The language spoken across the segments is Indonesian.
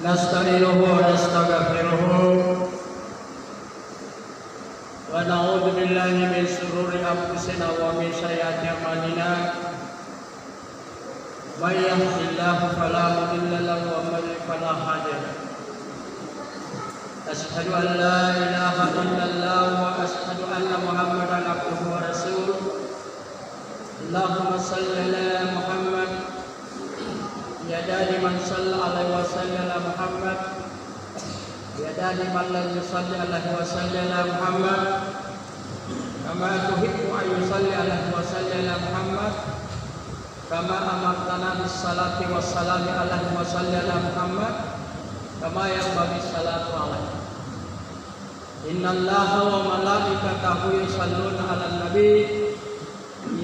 نستعينه ونستغفره ونعوذ بالله من شرور أنفسنا ومن سيئات أعمالنا من يهده الله فلا مضل له ومن يضلل فلا هادي له أشهد أن لا إله إلا الله وأشهد أن محمدا عبده ورسوله اللهم صل على محمد يدا لمن صلى عليه وسلم على محمد يدا لمن لم يصلي عليه وسلم على محمد كما تحب أن يصلي عليه وسلم على محمد كما أمرتنا بالصلاة والسلام عليه وسلم على محمد كما ينبغي الصلاة عليه إن الله وملائكته يصلون على النبي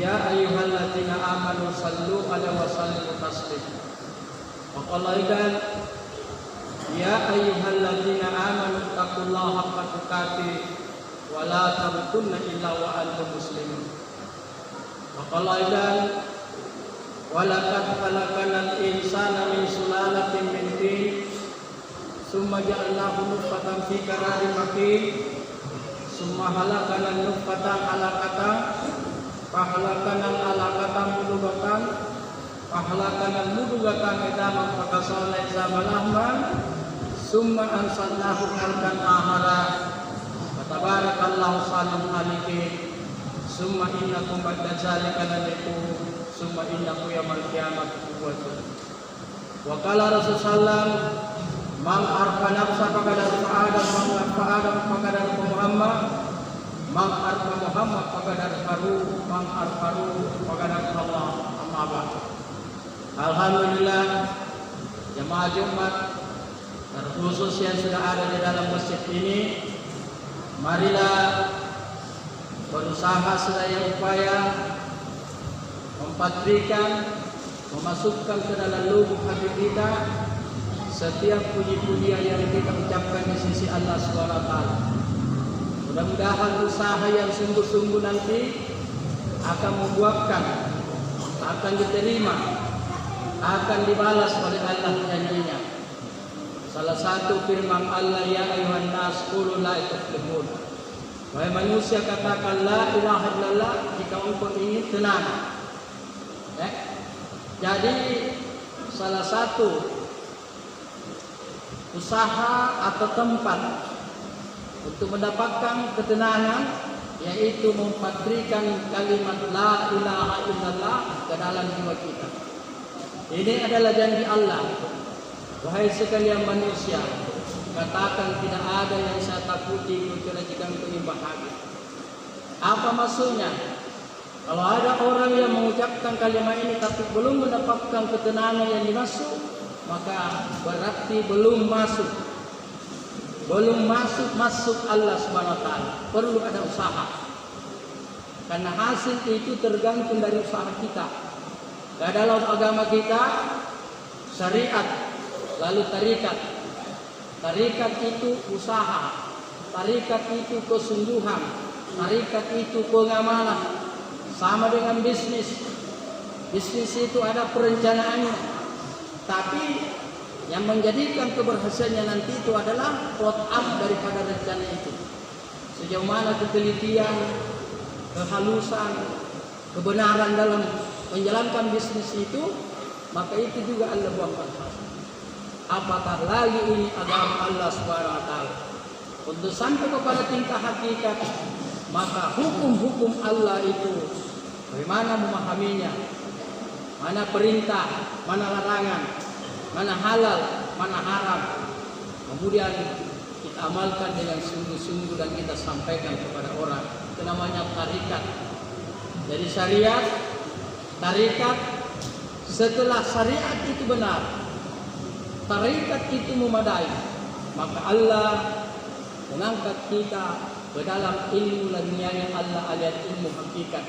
يا أيها الذين آمنوا صلوا عليه وسلموا تسليما وقال أيضا يا أيها الذين آمنوا اتقوا الله حق تقاته ولا تموتن إلا وأنتم مسلمون وقال أيضا ولقد خلقنا الإنسان من سلالة من طين ثم جعلناه نطفة في قرار مكين ثم خلقنا النطفة علقة فخلقنا العلقة مضغة فخلقنا المضغة عظاما فكسونا العظام لحما ثم أنشأناه خلقا آخر فتبارك الله أحسن الخالقين ثم إنكم بعد ذلك لميتون ثم إنكم يوم القيامة تبعثون وقال رسول الله man arfa nafsa faqad arfa adam man arfa adam faqad arfa muhammad man arfa muhammad faqad arfa man arfa faqad arfa Allah amma ba'd. Alhamdulillah jemaah Jumat terkhusus yang sudah ada di dalam masjid ini, marilah berusaha sedaya upaya mempatrikan, memasukkan ke dalam lubuk hati kita setiap puji-pujian yang kita ucapkan di sisi Allah SWT. Mudah-mudahan usaha yang sungguh-sungguh nanti akan membuahkan, akan diterima, akan dibalas oleh Allah janjinya. Salah satu firman Allah, ya ayuhan nas qulu la tuflihun. Wahai manusia, katakan la ilaha illallah jika engkau ingin tenang. Jadi salah satu usaha atau tempat untuk mendapatkan ketenangan yaitu mempatrikan kalimat la ilaha illallah ke dalam jiwa kita. Ini adalah janji Allah. Wahai sekalian manusia, katakan tidak ada yang saya takuti kecuali jika engkau ingin bahagia. Apa maksudnya? Kalau ada orang yang mengucapkan kalimat ini tapi belum mendapatkan ketenangan yang dimaksud, maka berarti belum masuk Allah SWT. Perlu ada usaha, karena hasil itu tergantung dari usaha kita. Dalam agama kita syariat, lalu tarikat itu usaha, tarikat itu kesungguhan, tarikat itu pengamalan. Sama dengan bisnis itu ada perencanaannya. Tapi yang menjadikan keberhasilannya nanti itu adalah outcome daripada rencana itu. Sejauh mana ketelitian, kehalusan, kebenaran dalam menjalankan bisnis itu, maka itu juga Allah buahkan. Apakah lagi ini agama Allah SWT? Untuk sampai kepada tingkat hakikat, maka hukum-hukum Allah itu bagaimana memahaminya? Mana perintah, mana larangan, mana halal, mana haram. Kemudian kita amalkan dengan sungguh-sungguh dan kita sampaikan kepada orang. Itu namanya tarikat. Jadi syariat, tarikat, setelah syariat itu benar, tarikat itu memadai, maka Allah mengangkat kita ke dalam ilmu ladunianya Allah alias ilmu hakikat.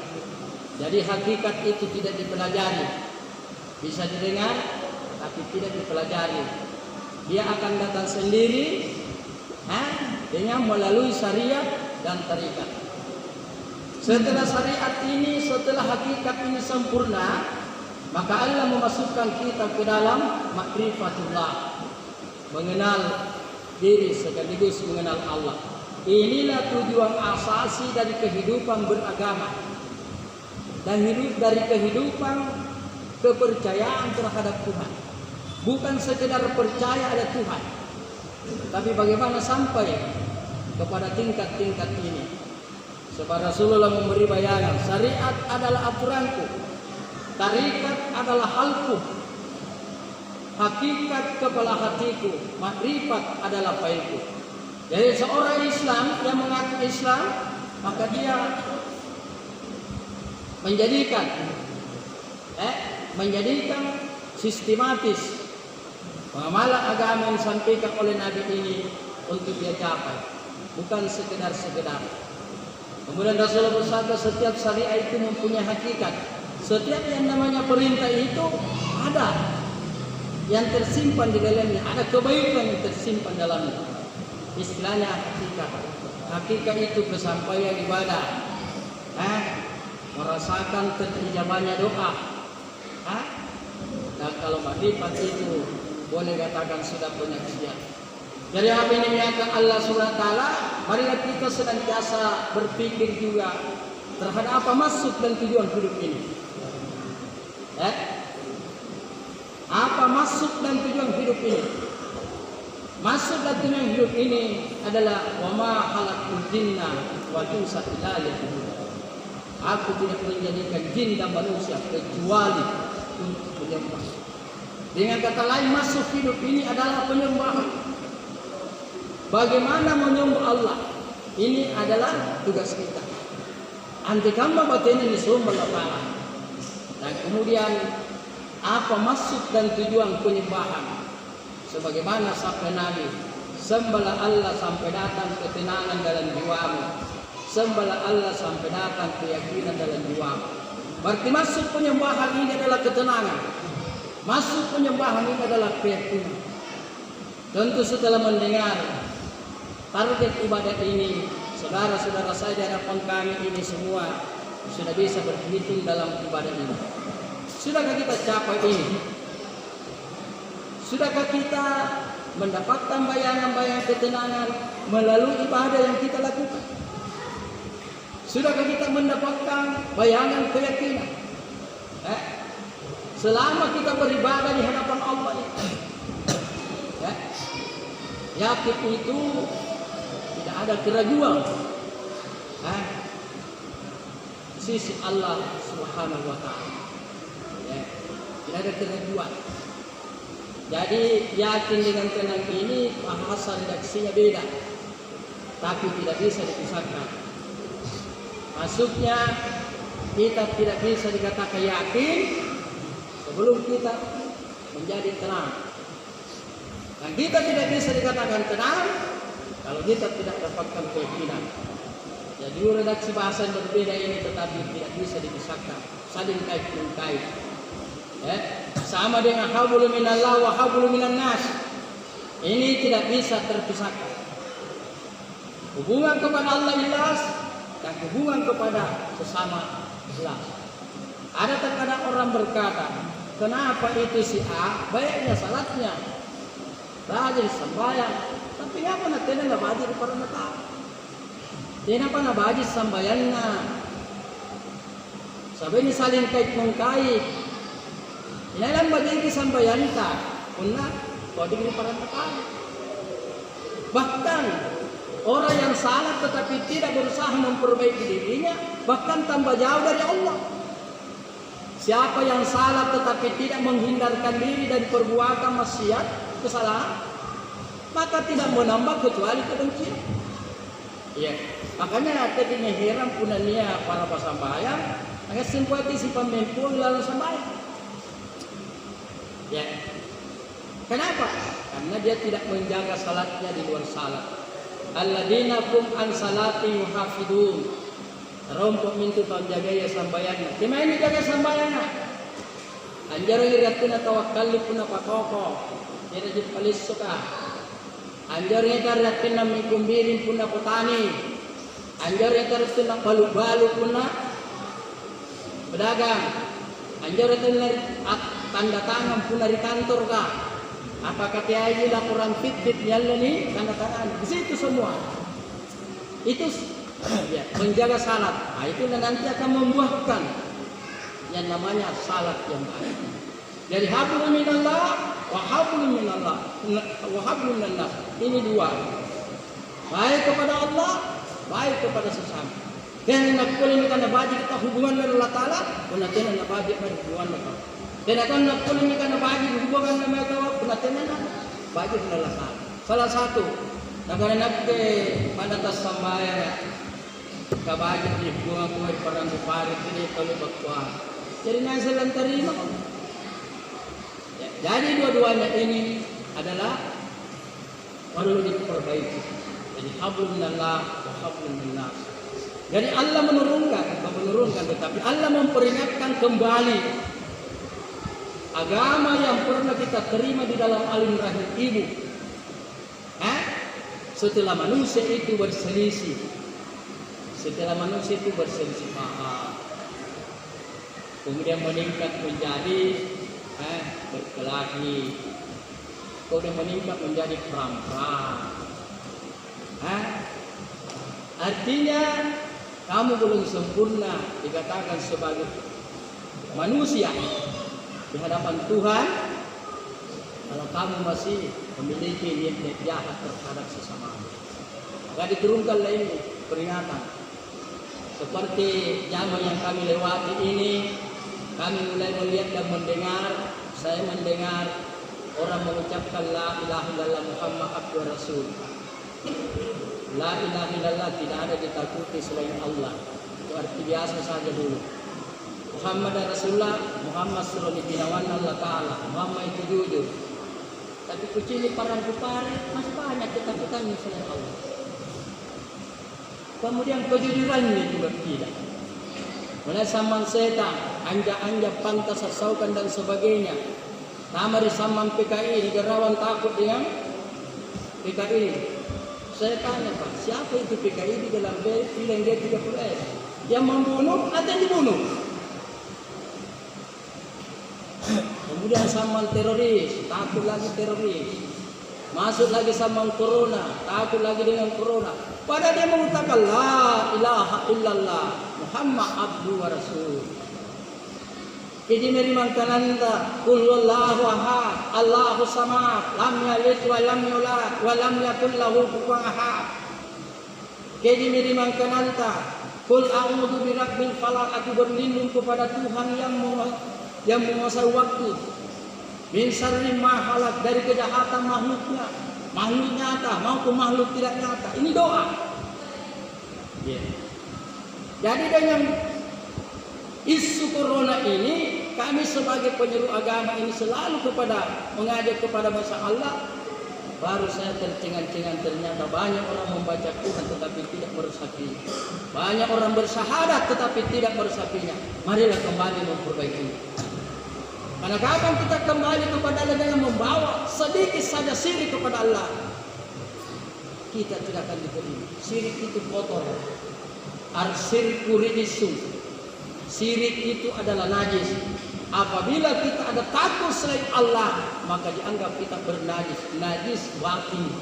Jadi hakikat itu tidak dipelajari, bisa didengar tapi tidak dipelajari. Dia akan datang sendiri dengan melalui syariat dan tarikat. Setelah syariat ini, setelah hakikat ini sempurna, maka Allah memasukkan kita ke dalam makrifatullah. mengenal diri sekaligus mengenal Allah. Inilah tujuan asasi dari kehidupan beragama dan dari kehidupan kepercayaan terhadap Tuhan. Bukan sekedar percaya ada Tuhan, tapi bagaimana sampai kepada tingkat-tingkat ini. Sebab Rasulullah memberi bayangan, syariat adalah aturanku, tarikat adalah halku, hakikat kepala hatiku, makrifat adalah failku. Jadi seorang Islam yang mengaku Islam, maka dia menjadikan sistematis pengamalan agama yang disampaikan oleh Nabi ini untuk dia capai, bukan sekedar. Kemudian Rasulullah bersabda, setiap syariat itu mempunyai hakikat. Setiap yang namanya perintah itu ada yang tersimpan di dalamnya, ada kebaikan yang tersimpan dalamnya. Istilahnya hakikat. Hakikat itu kesampaian ibadah, merasakan terijabahnya doa. Dan kalau makrifat itu boleh katakan sudah penyaksian. Jadi apa ini menyatakan Allah SWT, marilah kita senantiasa berpikir juga terhadap apa maksud dan tujuan hidup ini. Apa maksud dan tujuan hidup ini? Maksud dan tujuan hidup ini adalah wa ma khalaqtul jinna wal insa illa liya'budun. Aku tidak menjadikan jin dan manusia kecuali untuk menyembah. Dengan kata lain, maksud hidup ini adalah penyembahan. Bagaimana menyembah Allah? Ini adalah tugas kita. Antikamba batin ini sumber lapangan. Dan kemudian apa maksud dan tujuan penyembahan? Sebagaimana sabda Nabi, sembahlah Allah sampai datang ketenangan dalam jiwamu. Sembahlah Allah sampai datang keyakinan dalam jiwamu. Berarti maksud penyembahan ini adalah ketenangan. Maksud penyembahan ini adalah keyakinan. Tentu setelah mendengar target ibadat ini, saudara-saudara saya di hadapan kami ini semua sudah bisa berhitung dalam ibadat ini. Sudahkah kita capai ini? Sudahkah kita mendapatkan bayangan-bayangan ketenangan melalui ibadah yang kita lakukan? Sudahkah kita mendapatkan bayangan keyakinan? Selama kita beribadah di hadapan Allah itu, yakin itu tidak ada keraguan. Sisi Allah Subhanahu wa Ta'ala. Tidak ada keraguan. Jadi yakin dengan tenang ini bahasa redaksinya beda, tapi tidak bisa dipisahkan. Maksudnya kita tidak bisa dikatakan yakin sebelum kita menjadi tenang, dan kita tidak bisa dikatakan tenang kalau kita tidak dapatkan keyakinan. Jadi redaksi bahasa yang berbeda ini tetapi tidak bisa dipisahkan, saling kait-mengkait. Sama dengan hablum minallah wa hablum minan nas. Ini tidak bisa terpisahkan. Hubungan kepada Allah jelas dan hubungan kepada sesama jelas. Ada terkadang orang berkata, kenapa itu si A baiknya salatnya, rajin sembahyang, tapi apa nak tena nggak baca di para mata? Tena apa nak baca sembahyangnya? Sabi ni saling kait mengkait. Inalan majiki sambayanta punna kodi ni para mata. Bahkan orang yang salah tetapi tidak berusaha memperbaiki dirinya, bahkan tambah jauh dari Allah. Siapa yang salah tetapi tidak menghindarkan diri dari perbuatan maksiat, kesalahan, maka tidak menambah kecuali kebencian. Ya, makanya tadinya heran punanya para pasambayang, agak simpati si pemimpu lalu sambayang. Ya, kenapa? Karena dia tidak menjaga salatnya di luar salat. Alladzina hum an salati yuhafidun. Rompok mintu panjaga ya sambayangnya. Kima ini jaga sambayangnya. Anjaro iratuna tawakkali puna pakoko. Dia jadi palis suka. Anjaro iratuna mikumbirin puna petani. Anjaro iratuna balu-balu puna pedagang. Anjaro iratuna tanda tangan puna di kantor kah. Apakah tiada lah Quran fit nyala ni tanda-tanda di situ semua. Itu ya, menjaga salat. Nah, itu nanti akan membuahkan yang namanya salat yang baik. Jadi hablum minallah wa hablum minallah wa hablum minallah. Ini dua. Baik kepada Allah, baik kepada sesama. Dan nak boleh kita nak kita hubungan dengan Allah Taala, boleh kita nak dengan hubungan dengan Allah. Dan akan nak boleh kita nak hubungan dengan Allah, boleh kita nak dengan Allah Taala. Salah satu negara nak pada tas sambayang kabagi di hubungan kuat perang buparit ini kalau berkuat. Jadi nasi lantarima. Jadi dua-duanya ini adalah perlu diperbaiki. Jadi hablum minallah wa hablum minnas. Jadi Allah menurunkan, tetapi Allah memperingatkan kembali agama yang pernah kita terima di dalam alim rahim ibu. Setelah manusia itu berselisih, paham, kemudian meningkat menjadi berkelahi, kemudian meningkat menjadi perang. Artinya kamu belum sempurna dikatakan sebagai manusia di hadapan Tuhan kalau kamu masih memiliki niat jahat terhadap sesama. Maka diturunkan lagi peringatan. Seperti zaman yang kami lewati ini, kami mulai melihat dan mendengar, saya mendengar orang mengucapkan la ilaha illallah Muhammad abdur rasul. La ilaha illallah, tidak ada ditakuti selain Allah. Itu arti biasa saja dulu. Muhammad Rasulullah, Muhammad sallallahu alaihi Allah Ta'ala, Muhammad itu jujur. Tapi kucing parang kupare masih banyak ketakutan selain Allah. Kemudian kejujurannya juga tidak. Mulai samang setan, anja-anja pantas sasaukan dan sebagainya. Tamari samang PKI, negarawan takut dengan PKI. Saya tanya Pak, siapa itu PKI di dalam bilang dia 30S? Yang membunuh atau yang dibunuh? Kemudian samang teroris, takut lagi teroris. Masuk lagi samang corona, takut lagi dengan corona. Padahal dia mengatakan la ilaha illallah Muhammad abdu wa rasul. Jadi merimangkan anda qul wallahu ahad Allahu samad lam yalid wa lam yulad wa lam yakul lahu kufuwan ahad. Jadi merimangkan anda qul a'udzu birabbil falaq, aku berlindung kepada Tuhan yang menguasai waktu, min syarri ma khalaq, dari kejahatan makhluknya, makhluk nyata maupun makhluk tidak nyata. Ini doa. Jadi dengan isu corona ini, kami sebagai penyeru agama ini selalu mengajak kepada masa Allah. Baru saya tercengang-cengang, ternyata banyak orang membaca Quran tetapi tidak meresapinya. Banyak orang bersyahadat tetapi tidak meresapinya. Marilah kembali memperbaiki. Karena kapan kita kembali kepada Allah dengan membawa sedikit saja syirik kepada Allah, kita tidak akan diterima. Syirik itu kotor. Ar-syirku rijsun. Syirik itu adalah najis. Apabila kita ada takut selain Allah, maka dianggap kita bernajis. Najis batin,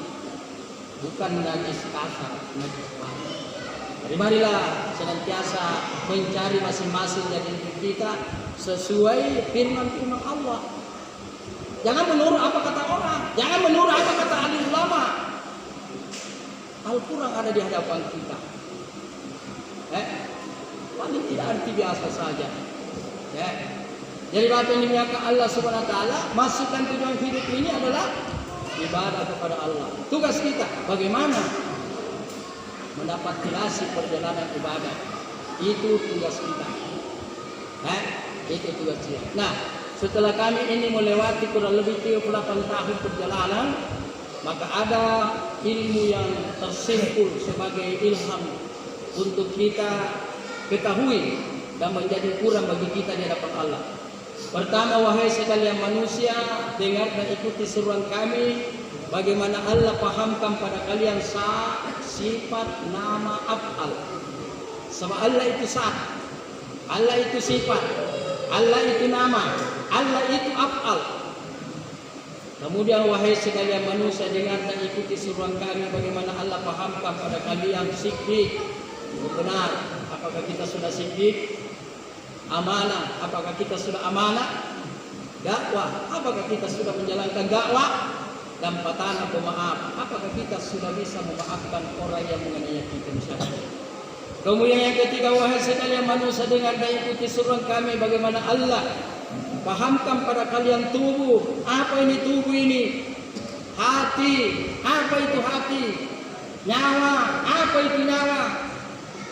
bukan najis kasar, najis batin. Jadi marilah senantiasa mencari masing-masing dari diri kita sesuai firman-firman Allah. Jangan menurut apa kata orang, jangan menurut apa kata ahli ulama. Al-Quran ada di hadapan kita. Paling tidak arti biasa saja. Jadi apa yang dimuliakan Allah Subhanahu wa taala, masukkan tujuan hidup ini adalah ibadah kepada Allah. Tugas kita bagaimana mendapat hasil perjalanan ibadah. Itu tugas kita. Itu tugas kita. Nah, setelah kami ini melewati kurang lebih 38 tahun perjalanan, maka ada ilmu yang tersimpul sebagai ilham untuk kita ketahui dan menjadi ukuran bagi kita di hadapan Allah. Pertama, wahai sekalian manusia, dengar dan ikuti seruan kami. Bagaimana Allah pahamkan pada kalian sifat nama af'al. Sebab Allah itu zat, Allah itu sifat, Allah itu nama, Allah itu af'al. Kemudian wahai sekalian manusia, dengarkan ikuti suruhan kami bagaimana Allah pahamkan pada kalian siddiq. Benar, apakah kita sudah siddiq? Amanah, apakah kita sudah amanah? Dakwah, apakah kita sudah menjalankan dakwah? Dan patana pemaaf, apakah kita sudah bisa memaafkan orang yang menganiaya kita misalnya? Kemudian yang ketiga, wahai sekalian manusia, dengar dan ikuti suruhan kami bagaimana Allah pahamkan pada kalian tubuh. Apa ini tubuh ini? Hati. Apa itu hati? Nyawa. Apa itu nyawa?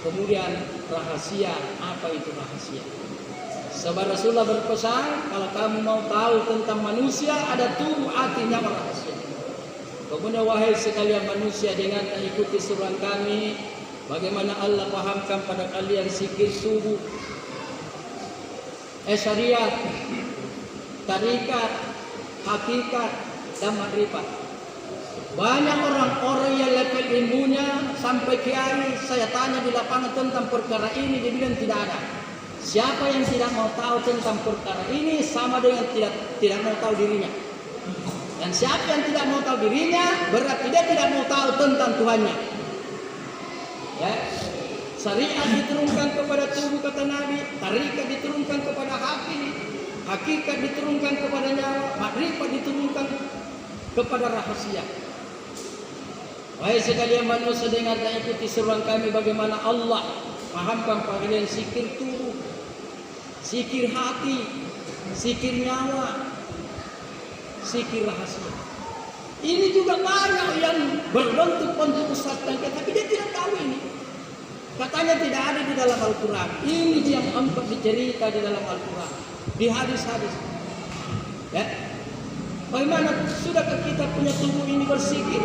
Kemudian rahasia. Apa itu rahasia? Sebab Rasulullah berpesan, kalau kamu mau tahu tentang manusia, ada tubuh, hati, nyawa, rahasia. Kemudian wahai sekalian manusia, dengar dan ikuti suruhan kami bagaimana Allah pahamkan pada kalian zikir tubuh, syariat, tarikat, hakikat, dan makrifat. Banyak orang-orang yang level ilmunya sampai kiai, saya tanya di lapangan tentang perkara ini, dia bilang tidak ada. Siapa yang tidak mau tahu tentang perkara ini sama dengan tidak mau tahu dirinya. Dan siapa yang tidak mau tahu dirinya berarti dia tidak mau tahu tentang Tuhannya. Ya. Syariat diturunkan kepada tubuh kata Nabi, tarikat diturunkan kepada hati, hakikat diturunkan kepada nyawa, makrifat diturunkan kepada rahasia. Wahai sekalian manusia, dengar dan ikuti seruan kami bagaimana Allah pahamkan kalian zikir tubuh, zikir hati, zikir nyawa, zikir rahasia. Ini juga banyak yang berbentuk ustaz tapi dia tidak tahu ini. Katanya tidak ada di dalam Al-Quran. Ini yang empat dicerita di dalam Al-Quran, di hadis-hadis. Ya. Bagaimana sudahkah kita punya tubuh ini berzikir?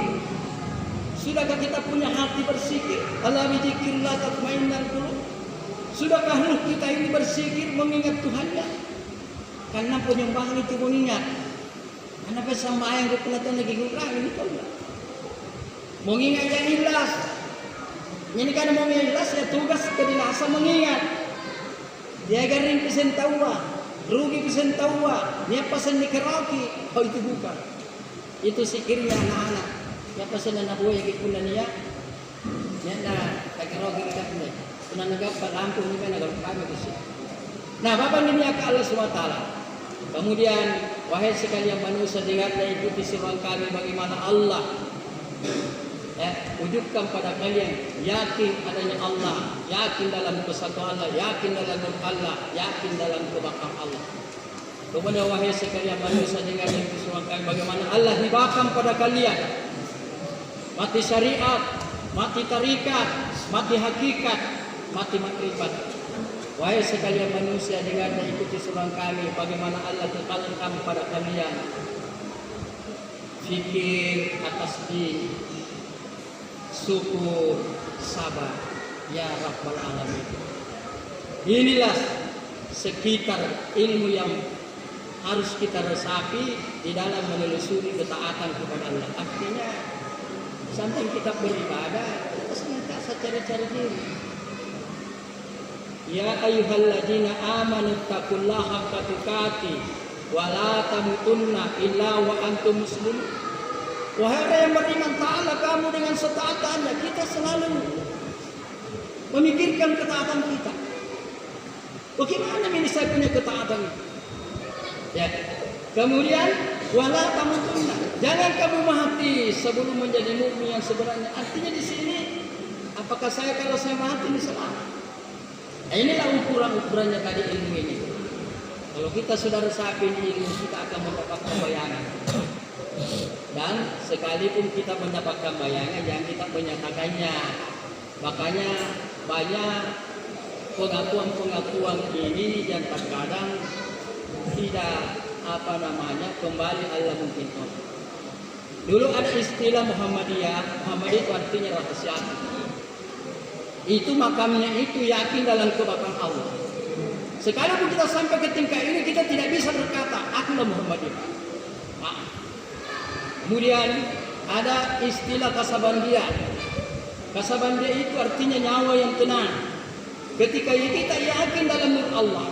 Sudahkah kita punya hati berzikir? Ala bi dzikrillah tatmainnul qulub. Sudahkah ruh kita ini berzikir mengingat Tuhannya? Karena penyembahan itu mengingat. Karena persembahan yang kita lagi kurang ini kau enggak. Mengingat yang ikhlas. Ini kan mau ikhlas ya tugas kedilasa mengingat. Dia garing pesen tawa, rugi pesen tawa, dia pesen dikeroki. Oh itu bukan. Itu sikirnya anak-anak. Ya pesen anak buah yang ikut dia. Ya nah, dikeroki kita ni. Kena negap lampu ni kan agak kami di sini. Nah, Bapak ini ke Allah SWT. Kemudian wahai sekalian manusia, dengar dan ikuti seruan kami bagaimana Allah wujudkan pada kalian yakin adanya Allah, yakin dalam kesatuan Allah, yakin dalam nur Allah, yakin dalam kebakar Allah. Kemudian wahai sekalian manusia, dengar dan ikuti seruan kami bagaimana Allah hibakan pada kalian mati syariat, mati tarikat, mati hakikat, mati makrifat. Wahai sekalian manusia, dengar dan ikuti seruan kami bagaimana Allah tekankan pada kalian fikir atas din, syukur, sabar, ya Rabbal Alamin. Inilah sekitar ilmu yang harus kita resapi di dalam menelusuri ketaatan kepada Allah. Artinya sampai kita beribadah, kita senantiasa cari-cari diri. Ya ayyuhalladzina amanu taqullaha haqqa tuqatih wa la tamutunna illa wa antum muslimun. Wahai orang yang beriman, ta'ala kamu dengan setaatannya. Kita selalu memikirkan ketaatan kita. Bagaimana ini saya punya ketaatan itu? Ya. Kemudian wala tamutunna. Jangan kamu mati sebelum menjadi mukmin yang sebenarnya. Artinya di sini, apakah kalau saya mati ini selamat? Nah, inilah ukuran-ukurannya tadi ilmu ini. Kalau kita sudah resapi ilmu, kita akan mendapatkan bayangan. Dan sekalipun kita mendapatkan bayangan, yang kita menyatakannya. Makanya banyak pengakuan-pengakuan ini yang terkadang tidak kembali Allah mungkin. Dulu ada istilah Muhammadiyah. Muhammadiyah itu artinya rahasia. Itu makamnya itu yakin dalam kebakar Allah. Sekalipun kita sampai ke tingkat ini, kita tidak bisa berkata akulah Muhammadiyah. Kemudian ada istilah kasabandiyah. Kasabandiyah itu artinya nyawa yang tenang. Ketika kita yakin dalam nur Allah,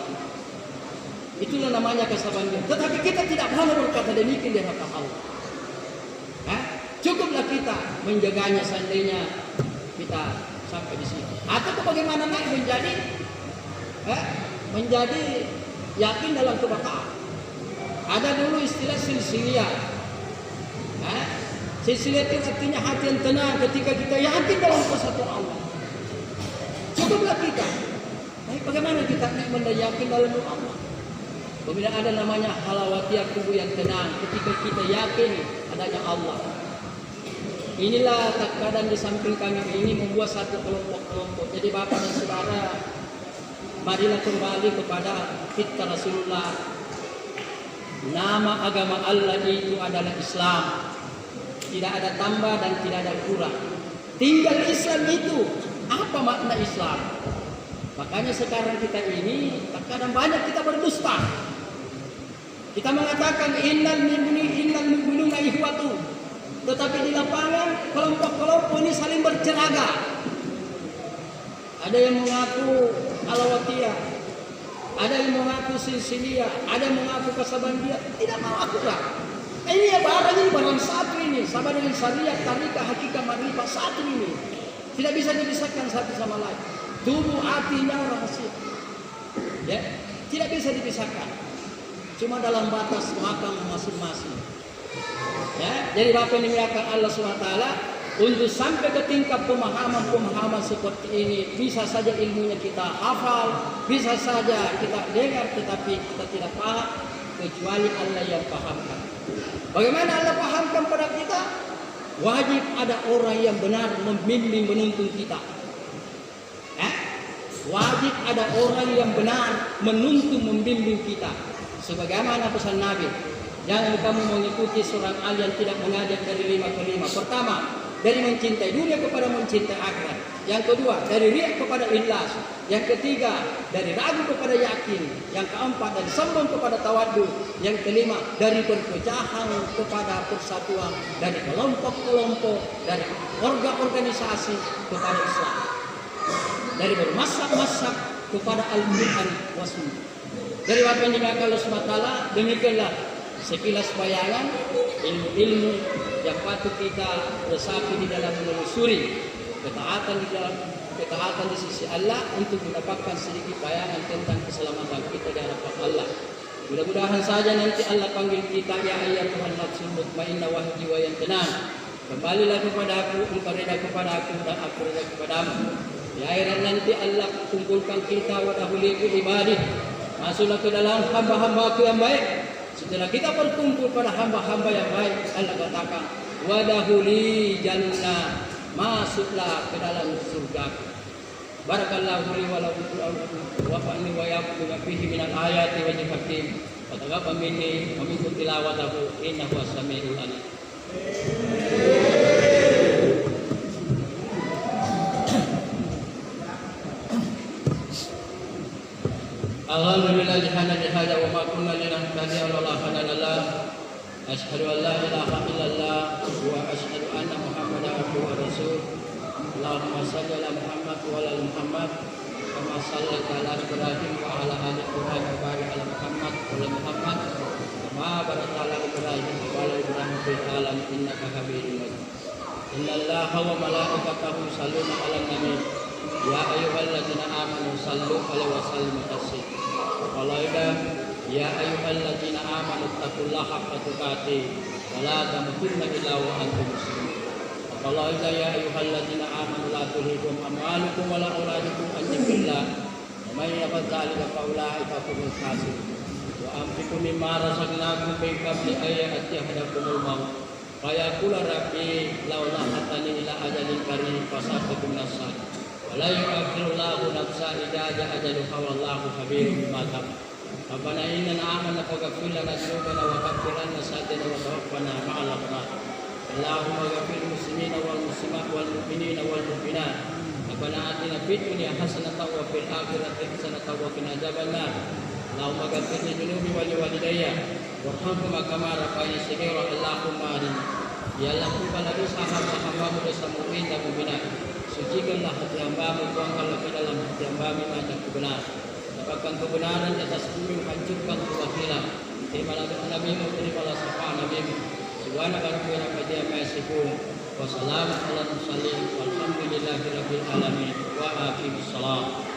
Itulah namanya kesabaran. Tetapi kita tidak mau berkata demikian di hadapan Allah. Cukuplah kita menjaganya seandainya kita sampai di sini. Atau bagaimana naik menjadi yakin dalam kebataan. Ada dulu istilah silsilah. Silsilah itu artinya hati yang tenang ketika kita yakin dalam kesatuan Allah. Cukuplah kita. Tapi bagaimana kita yakin dalam Allah? Bila ada namanya halawatiyah kubu yang tenang ketika kita yakin adanya Allah. Inilah terkadang di samping kami ini membuat satu kelompok-kelompok. Jadi Bapak dan Saudara, marilah kembali kepada fitrah Rasulullah. Nama agama Allah itu adalah Islam. Tidak ada tambah dan tidak ada kurang. Tinggal Islam itu. Apa makna Islam? Makanya sekarang kita ini terkadang banyak kita berdusta. Kita mengatakan innal mu'minuna ikhwatu. Tetapi di lapangan kelompok-kelompok ini saling berceraga. Ada yang mengaku alawatiyah, ada yang mengaku silsiliyah, ada yang mengaku kasabandiyah. Tidak mau akulah. Ini barang satu ini, sama dengan syariat, tarikah, hakikat, makrifat satu ini. Tidak bisa dipisahkan satu sama lain. Tubuh, hati, nyawa, rahasia. Ya, tidak bisa dipisahkan. Cuma dalam batas makam masing-masing. Ya, jadi Bapak yang dimuliakan Allah SWT, untuk sampai ke tingkat pemahaman seperti ini, bisa saja ilmunya kita hafal, bisa saja kita dengar, tetapi kita tidak paham kecuali Allah yang pahamkan. Bagaimana Allah pahamkan pada kita? Wajib ada orang yang benar membimbing menuntun kita. Wajib ada orang yang benar menuntun membimbing kita. Sebagaimana pesan Nabi, jangan kamu mengikuti seorang ahli yang tidak mengajak dari 5 ke 5. Pertama, dari mencintai dunia kepada mencintai akhirat. Yang kedua, dari riya kepada ikhlas. Yang ketiga, dari ragu kepada yakin. Yang keempat, dari sombong kepada tawadhu. Yang kelima, dari perpecahan kepada persatuan. Dari kelompok-kelompok, dari organisasi kepada Islam. Dari bermasak-masak kepada al-Quran wa sunnah. Dari apa yang dimakan Allah SWT, demikianlah sekilas bayangan ilmu-ilmu yang patut kita resapi di dalam menelusuri ketaatan di sisi Allah untuk mendapatkan sedikit bayangan tentang keselamatan kita di hadapan Allah. Mudah-mudahan saja nanti Allah panggil kita, ya ayyatuhan nafsul mutmainnah wahji wa yang tenang. Kembalilah kepada aku, engkau reda kepada aku dan aku reda kepadamu. Di akhirat nanti Allah kumpulkan kita wa dahuli ibadih. Masuklah ke dalam hamba-hambaku yang baik. Setelah kita berkumpul pada hamba-hamba yang baik, Allah katakan, wadahuli jannah, masuklah ke dalam surga. Barakallahu li wa lakum wa fa'ni wa yakum fihi minal ayati wa hakim. Wa taqabbal minni wa minkum tilawatahu innahu as-sami'ul alim. Alhamdulillah hada wa ma kunna linahtadiya laula an hadana. Asyhadu an la ilaha illallah wa asyhadu anna Muhammadan abduhu wa rasuluh. Allahumma shalli ala Muhammad wa ala Muhammad kama shallaita ala Ibrahim wa ala ali Ibrahim wa barik ala Muhammad wa ala Muhammad kama barakta ala Ibrahim wa ala Ibrahim fil alamin innaka Hamidum Majid. Innallaha wa malaikatahu yusholluna 'alan nabi ya ayyuhalladzina amanu shallu 'alaihi wa sallimu taslima. Ya ayyuhalladzina amanu taqullaha haqqa tuqatih wa la tamutunna illa wa antum muslimun. Qala ya ayyuhalladzina amanu la tulhikum amwalukum wa la auladukum an dzikrillah wa may yaf'al dzalika fa ulaika humul khasirun. Wa anfiqu mimma razaqnakum min qabli an ya'tiya ahadakumul maut fa yaqula rabbi laula atani ila ajalin karim fasabtu nafsan wa la yu'akhirullahu nafsan idza ja'a ajaluha wallahu khabirun bima ta'malun. Rabbana innana amanna faghfir lana dzunubana wa kaffir 'anna sayyi'atina wa tawaffana ma'al abrar. Allahumma ghfir muslimina wal muslimat wal mu'minina wal mu'minat. Rabbana atina fid dunya hasanatan wa fil akhirati hasanatan wa qina adzabannar. Allahumma ghfir li dhunubi wa li walidayya warhamhuma kama rabbayani shaghira. Allahumma arini ya Allah, kumpulkanlah dosa hamba-hambamu, dosa mukmin dan mukminat. Sucikanlah hati hamba-Mu, tuangkanlah ke dalam hati hamba-Mu yang kebenaran. dapatkan kebenaran di atas bumi, hancurkan kebakilan. Terimalah nabimu, terimalah syafaat nabimu. Subhanaka rabbina wa bihamdihi wassalamu ala mursalin walhamdulillahi rabbil alamin wa aqimus salam.